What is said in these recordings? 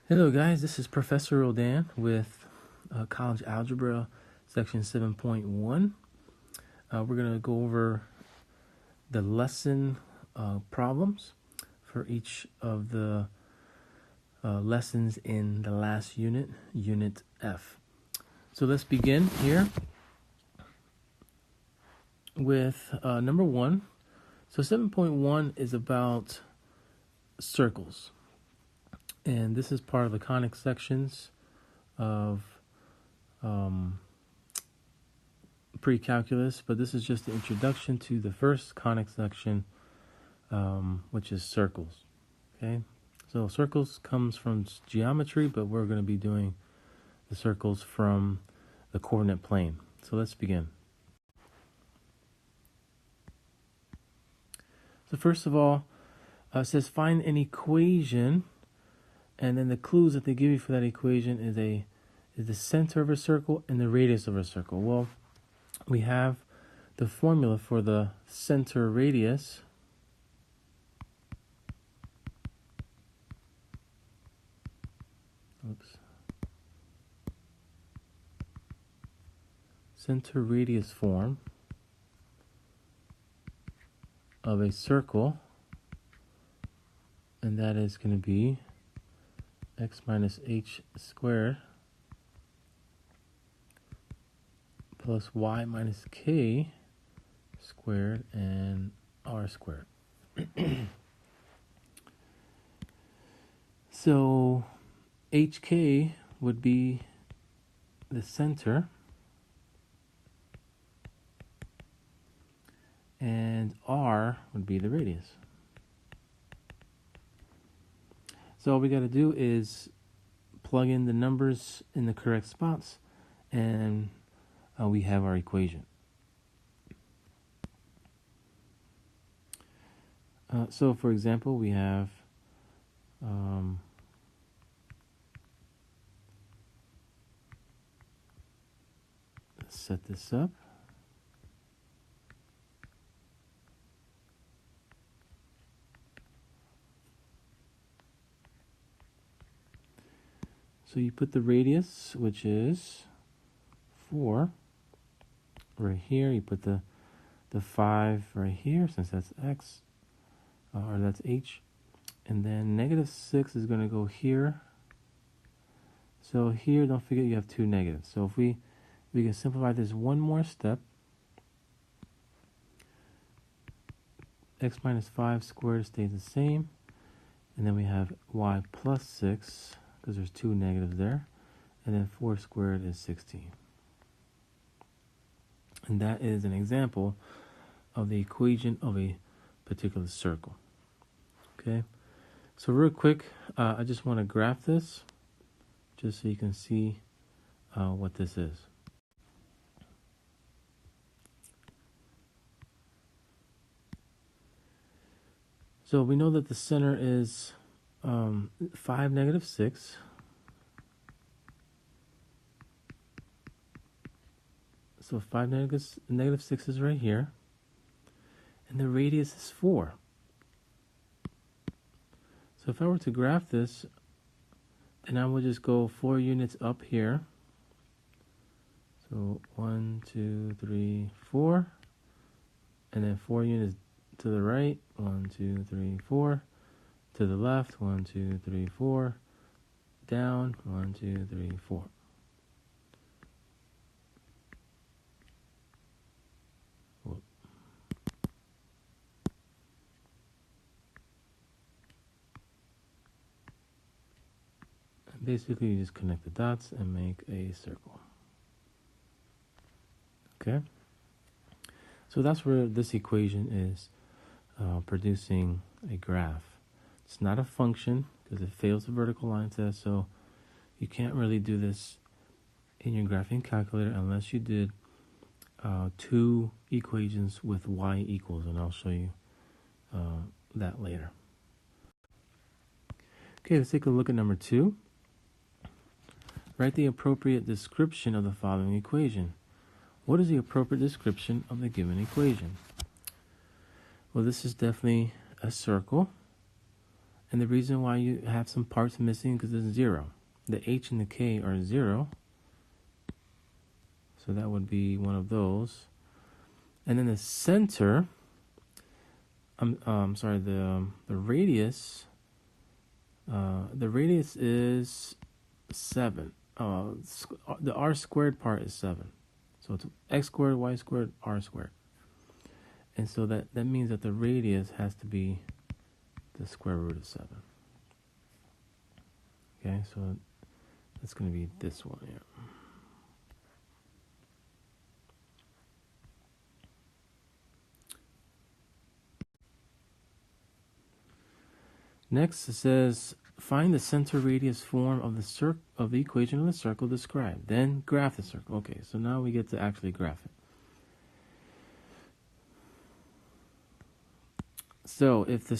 Hello guys, this is Professor Rodan with College Algebra section 7.1. We're going to go over the lesson problems for each of the lessons in the last unit, Unit F. So let's begin here with number 1. So 7.1 is about circles. And this is part of the conic sections of pre-calculus, but this is just the introduction to the first conic section, which is circles. Okay, so circles comes from geometry, but we're going to be doing the circles from the coordinate plane. So let's begin. So first of all, it says find an equation. And then the clues that they give you for that equation is the center of a circle and the radius of a circle. Well, we have the formula for the center radius. Center radius form of a circle, and that is going to be x minus h squared plus y minus k squared and r squared. So hk would be the center and r would be the radius. So all we got to do is plug in the numbers in the correct spots, and we have our equation. So for example, we have let's set this up. So you put the radius, which is 4, right here. You put the 5 right here, since that's x, or that's h. And then negative 6 is going to go here. So here, don't forget you have 2 negatives. So if we can simplify this one more step. X minus 5 squared stays the same. And then we have y plus 6. Because there's 2 negatives there, and then 4 squared is 16. And that is an example of the equation of a particular circle. Okay, so real quick, I just want to graph this just so you can see what this is. So we know that the center is 5, negative 6. So 5, negative 6 is right here. And the radius is 4. So if I were to graph this, then I would just go 4 units up here. So 1, 2, 3, 4. And then 4 units to the right. 1, 2, 3, 4. To the left, 1, 2, 3, 4. Down, 1, 2, 3, 4. Whoop. And basically, you just connect the dots and make a circle. Okay? So that's where this equation is producing a graph. It's not a function because it fails the vertical line test, so you can't really do this in your graphing calculator unless you did 2 equations with y equals, and I'll show you that later. Okay, let's take a look at number 2. Write the appropriate description of the following equation. What is the appropriate description of the given equation? Well, this is definitely a circle. And the reason why you have some parts missing because it's 0. The h and the k are 0. So that would be one of those. And then the center, sorry, the radius. The radius is 7. The r squared part is 7. So it's x squared, y squared, r squared. And so that means that the radius has to be the square root of 7. Okay, so that's going to be this one here. Next, it says, find the center radius form of the equation of the circle described. Then graph the circle. Okay, so now we get to actually graph it. So if the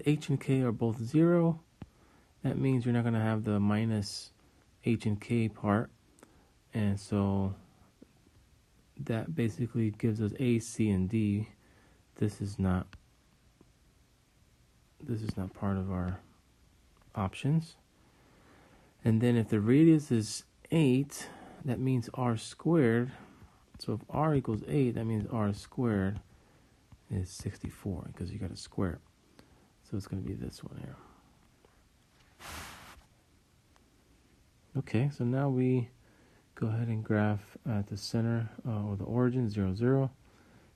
h and k are both 0, that means you're not going to have the minus h and k part. And so that basically gives us a, c, and d. This is not part of our options. And then if the radius is 8, that means r squared. So if r equals 8, that means r squared is 64 because you got to square it. So it's going to be this one here. Okay, so now we go ahead and graph at the center or the origin 0, 0.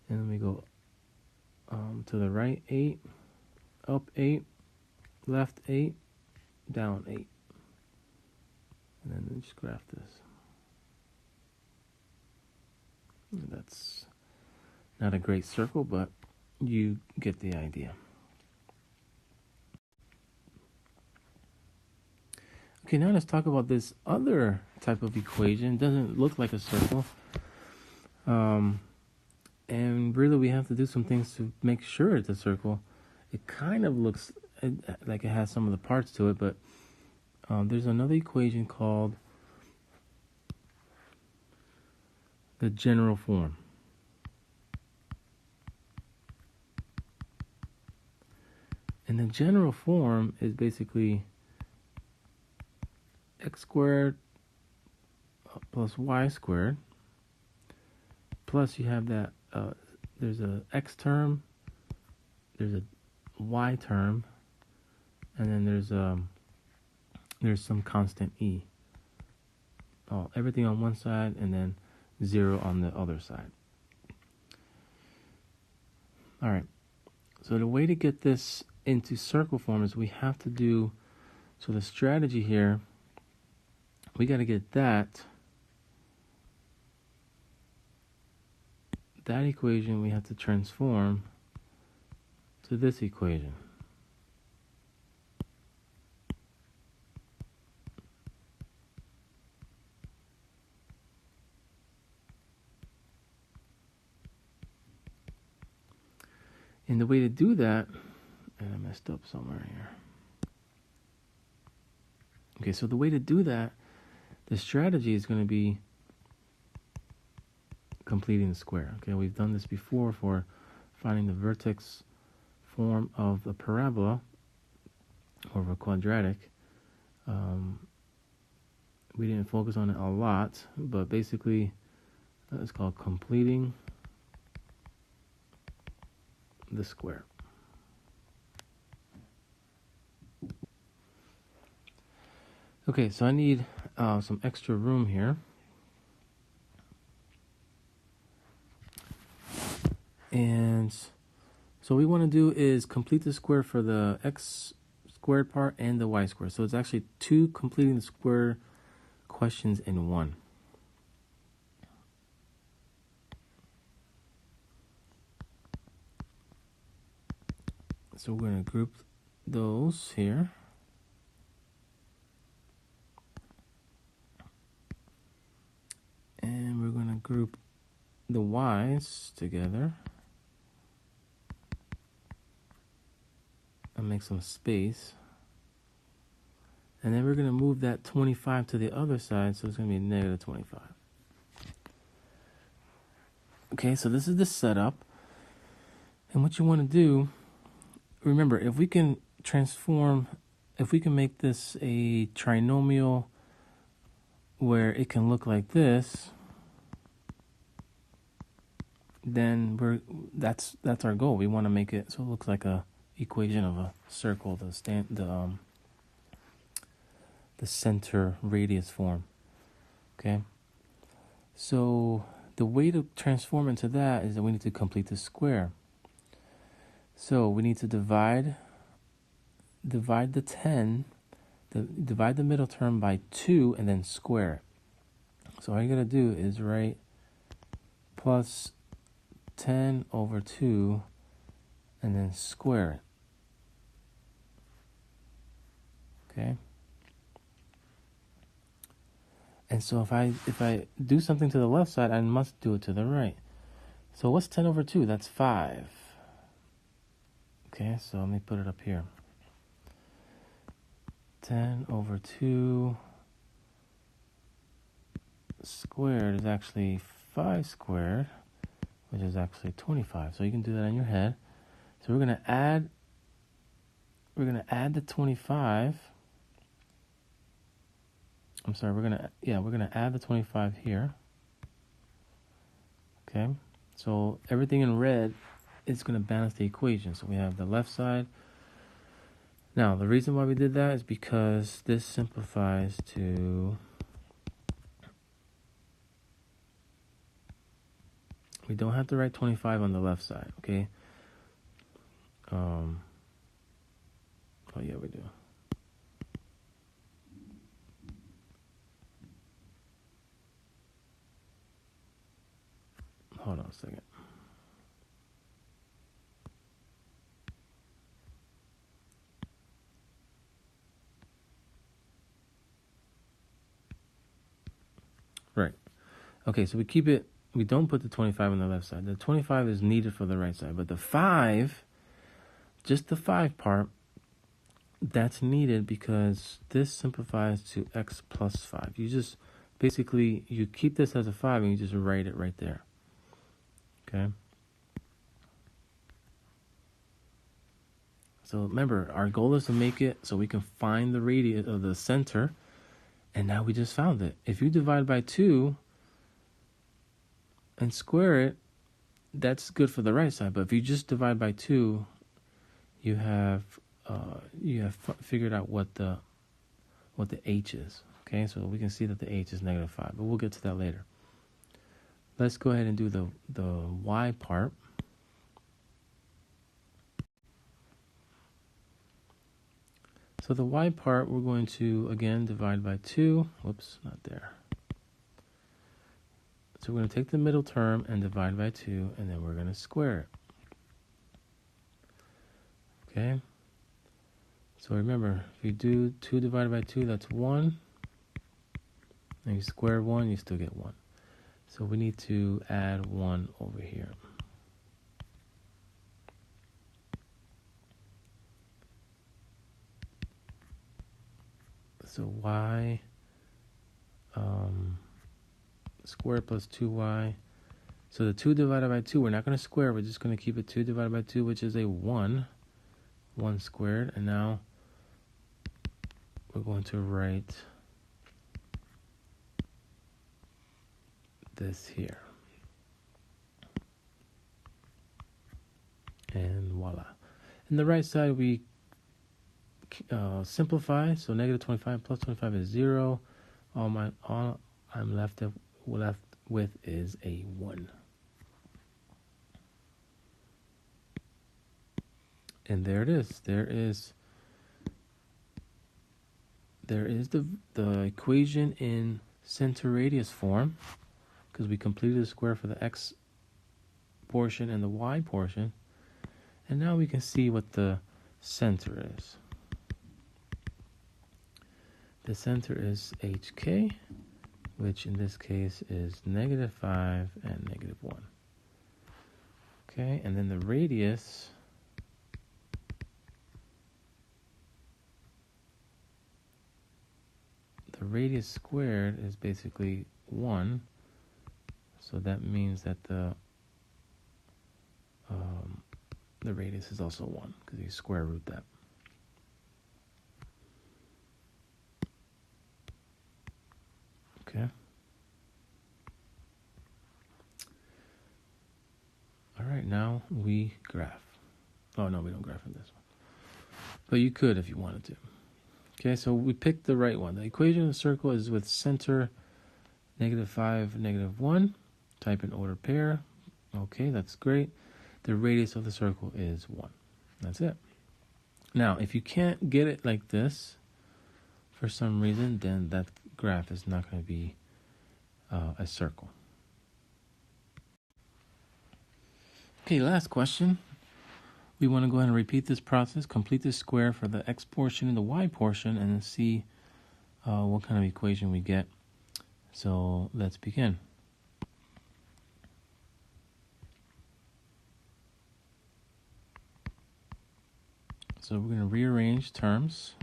And then we go to the right 8, up 8, left 8, down 8. And then just graph this. And that's not a great circle, but you get the idea. Okay, now let's talk about this other type of equation. It doesn't look like a circle. And really we have to do some things to make sure it's a circle. It kind of looks like it has some of the parts to it, but there's another equation called the general form. And the general form is basically x squared plus y squared, plus you have that there's a x term, there's a y term, and then there's some constant e. Everything on one side and then 0 on the other side. All right, so the way to get this into circle form is we have to do, so the strategy here, we got to get that equation we have to transform to this equation. And the way to do that, and I messed up somewhere here. Okay, so the way to do that, the strategy is going to be completing the square. Okay, we've done this before for finding the vertex form of a parabola or of a quadratic. We didn't focus on it a lot, but basically it's called completing the square. Okay, so I need some extra room here. And so what we want to do is complete the square for the x squared part and the y squared. So it's actually 2 completing the square questions in one. So we're going to group those here. And we're going to group the y's together. And make some space. And then we're going to move that 25 to the other side, so it's going to be negative 25. Okay, so this is the setup. And what you want to do, remember, if we can transform, if we can make this a trinomial where it can look like this, then that's our goal. We want to make it so it looks like a equation of a circle, the center radius form. Okay, so the way to transform into that is that we need to complete the square. So we need to divide the 10, divide the middle term by 2, and then square it. So all you gotta do is write plus 10 over 2 and then square it. Okay. And so if I do something to the left side, I must do it to the right. So what's 10 over 2? That's 5. Okay, so let me put it up here. 10 over 2 squared is actually 5 squared, which is actually 25. So you can do that in your head. So we're gonna add the 25. I'm sorry, we're gonna add the 25 here. Okay, so everything in red is gonna balance the equation. So we have the left side. Now the reason why we did that is because this simplifies to, we don't have to write 25 on the left side, okay? Oh yeah, we do. Hold on a second. Right. Okay, so we don't put the 25 on the left side. The 25 is needed for the right side, but the 5, just the 5 part, that's needed because this simplifies to x plus 5. You just, basically, you keep this as a 5 and you just write it right there. Okay? So remember, our goal is to make it so we can find the radius of the center, and now we just found it. If you divide by 2 and square it, that's good for the right side. But if you just divide by 2, you have figured out what the h is. Okay, so we can see that the h is -5, but we'll get to that later. Let's go ahead and do the y part. So the y part, we're going to, again, divide by 2. Whoops, not there. So we're going to take the middle term and divide by 2, and then we're going to square it. Okay? So remember, if you do 2 divided by 2, that's 1. And you square 1, you still get 1. So we need to add 1 over here. So y squared plus 2y. So the 2 divided by 2, we're not going to square. We're just going to keep it 2 divided by 2, which is a 1. 1 squared. And now we're going to write this here. And voila. And the right side, we simplify. So -25 plus 25 is 0. All I'm left with is a 1. And there it is. There is the equation in center radius form, because we completed the square for the x portion and the y portion. And now we can see what the center is. The center is HK, which in this case is -5 and -1. Okay, and then the radius squared is basically 1. So that means that the radius is also 1, because you square root that. we graph? Oh, no, we don't graph in this one. But you could if you wanted to. Okay, so we picked the right one. The equation of the circle is with center -5, -1. Type in order pair. Okay, that's great. The radius of the circle is 1. That's it. Now, if you can't get it like this, for some reason, then that graph is not going to be a circle. Okay, last question. We want to go ahead and repeat this process, complete this square for the x portion and the y portion, and see what kind of equation we get. So let's begin. So we're going to rearrange terms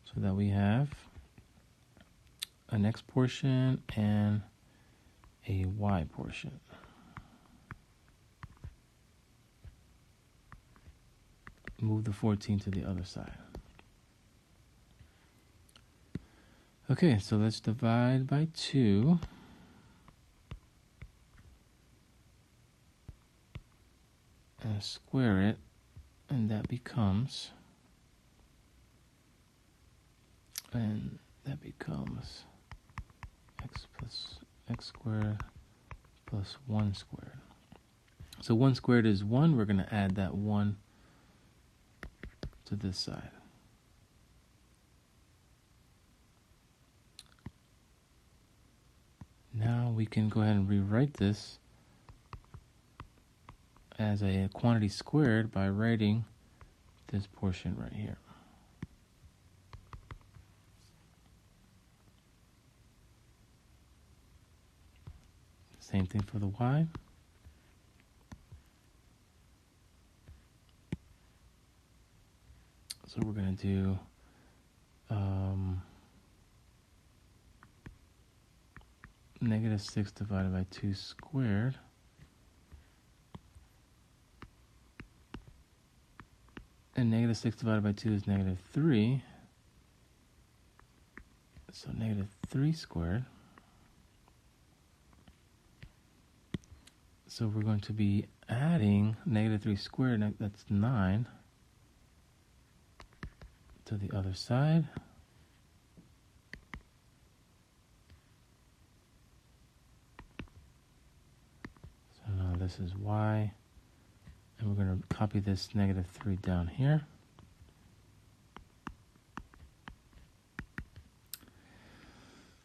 so that we have an x portion and a y portion. Move the 14 to the other side. Okay, so let's divide by 2. And square it, and that becomes x squared plus 1 squared. So 1 squared is 1. We're going to add that 1 to this side. Now we can go ahead and rewrite this as a quantity squared by writing this portion right here. Same thing for the y. So we're going to do -6 divided by 2 squared. And -6 divided by 2 is -3. So -3 squared. So we're going to be adding -3 squared, that's 9, to the other side. So now this is y. And we're going to copy this -3 down here.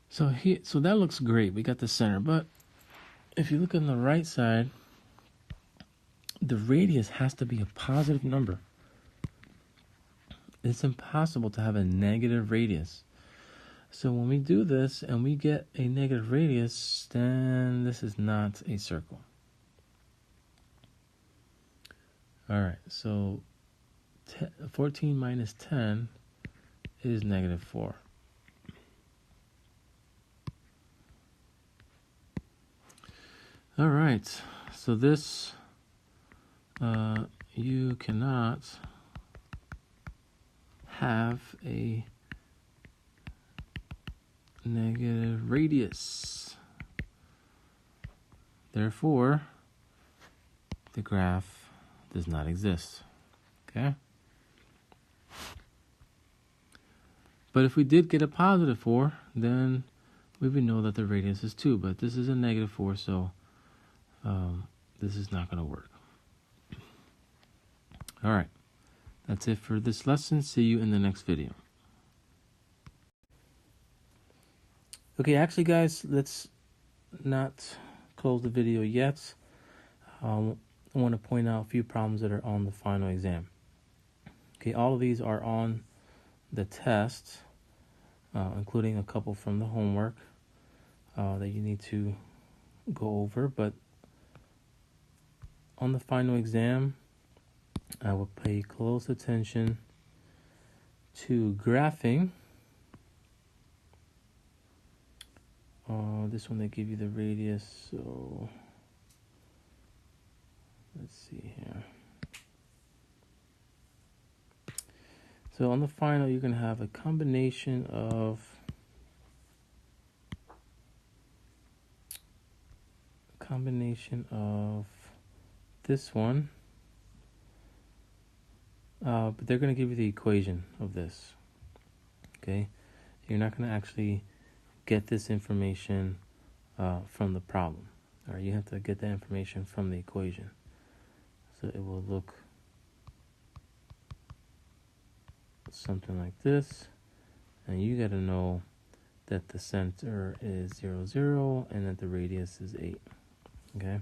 So that looks great. We got the center. But if you look on the right side, the radius has to be a positive number. It's impossible to have a negative radius. So when we do this and we get a negative radius, then this is not a circle. All right, so 14 minus 10 is -4. All right, so this, you cannot have a negative radius. Therefore, the graph does not exist. Okay? But if we did get a +4, then we would know that the radius is 2. But this is a -4, so this is not going to work. All right. That's it for this lesson. See you in the next video. Okay, actually, guys, let's not close the video yet. I want to point out a few problems that are on the final exam. Okay, all of these are on the test, including a couple from the homework that you need to go over. But on the final exam, I will pay close attention to graphing. This one they give you the radius, so let's see here. So on the final, you're going to have a combination of this one but they're going to give you the equation of this. Okay, you're not going to actually get this information from the problem. All right, you have to get that information from the equation. So it will look something like this, and you got to know that the center is 0, 0, and that the radius is 8. Okay,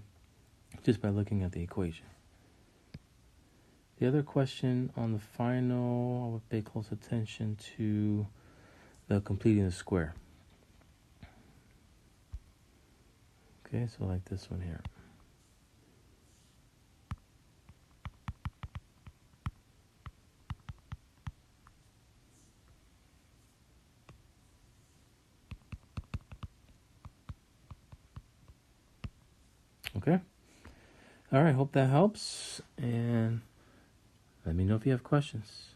just by looking at the equation. The other question on the final, I would pay close attention to the completing the square. Okay, so like this one here. Okay. All right, hope that helps, and let me know if you have questions.